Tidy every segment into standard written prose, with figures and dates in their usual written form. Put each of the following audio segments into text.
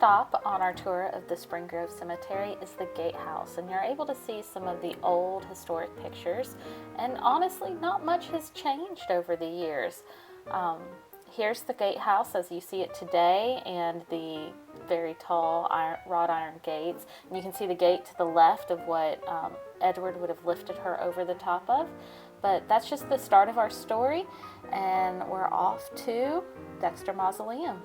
stop on our tour of the Spring Grove Cemetery is the Gatehouse, and you're able to see some of the old historic pictures, and honestly not much has changed over the years. Here's the Gatehouse as you see it today, and the very tall wrought iron gates, and you can see the gate to the left of what Edward would have lifted her over the top of. But that's just the start of our story, and we're off to Dexter Mausoleum.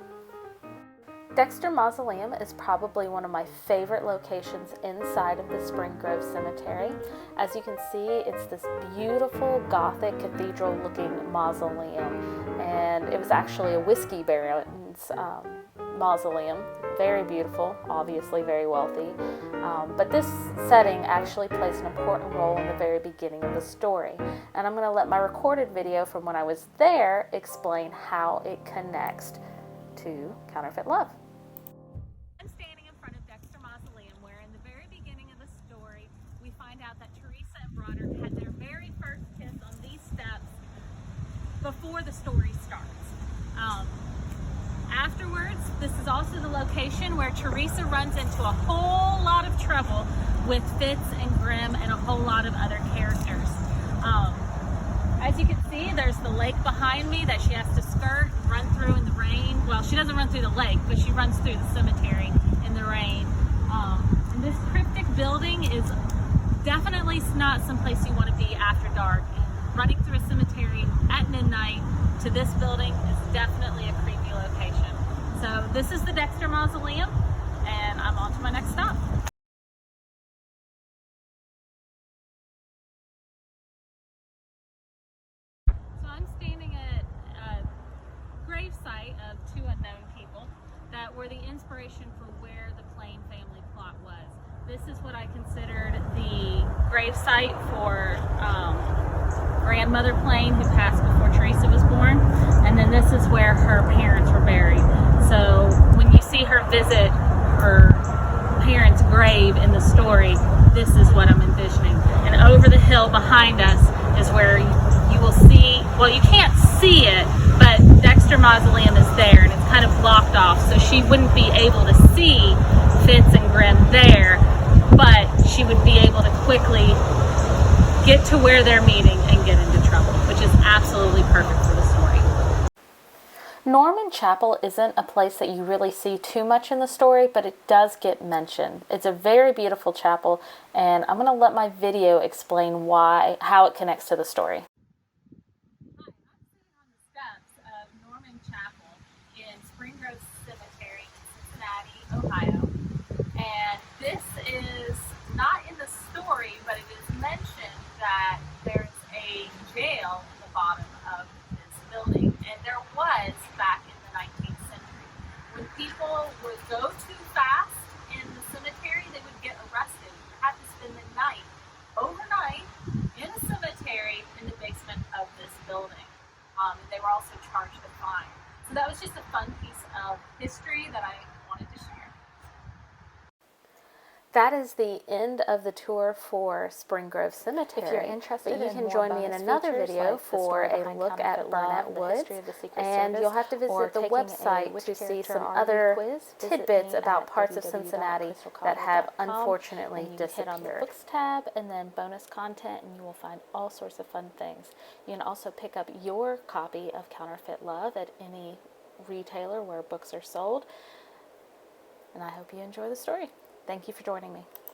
Dexter Mausoleum is probably one of my favorite locations inside of the Spring Grove Cemetery. As you can see, it's this beautiful Gothic cathedral looking mausoleum, and it was actually a whiskey baron's mausoleum. Very beautiful, obviously very wealthy, but this setting actually plays an important role in the very beginning of the story, and I'm going to let my recorded video from when I was there explain how it connects to Counterfeit Love. I'm standing in front of Dexter Mausoleum, where in the very beginning of the story we find out that Theresa and Broderick had their very first kiss on these steps before the story starts. Afterwards, this is also the location where Theresa runs into a whole lot of trouble with Fitz and Grimm and a whole lot of other characters. As you can see, there's the lake behind me that she has to skirt and run through in the rain. Well, she doesn't run through the lake, but she runs through the cemetery in the rain. And this cryptic building is definitely not someplace you want to be after dark. And running through a cemetery at midnight to this building is definitely a creepy location. So this is the Dexter Mausoleum, and I'm on to my next stop. So I'm standing at a gravesite of two unknown people that were the inspiration for where the Plane family plot was. This is what I considered the gravesite for grandmother Plane, who passed before Theresa was born, and then this is where her parents were buried. So when you see her visit her parents' grave in the story, this is what I'm envisioning. And over the hill behind us is where you will see, well, you can't see it, but Dexter Mausoleum is there, and it's kind of blocked off, so she wouldn't be able to see Fitz and Grimm there, but she would be able to quickly get to where they're meeting and get into trouble, which is absolutely perfect for the story. Norman Chapel isn't a place that you really see too much in the story, but it does get mentioned. It's a very beautiful chapel, and I'm going to let my video explain how it connects to the story. Hi, I'm sitting on the steps of Norman Chapel in Spring Grove Cemetery in Cincinnati, Ohio, and this is not in the story, but it is mentioned that there's a jail in the bottom of this building, and there was back in the 19th century. When people would go too fast in the cemetery, they would get arrested. You had to spend the night, overnight, in a cemetery in the basement of this building. And they were also charged a fine. So that was just a fun piece of history that I wanted to share. That is the end of the tour for Spring Grove Cemetery. If you're interested, you can join me in another video for a look at Burnett Woods, and you'll have to visit the website to see some other tidbits about parts of Cincinnati that have unfortunately disappeared. Hit on the Books tab and then bonus content, and you will find all sorts of fun things. You can also pick up your copy of Counterfeit Love at any retailer where books are sold, and I hope you enjoy the story. Thank you for joining me.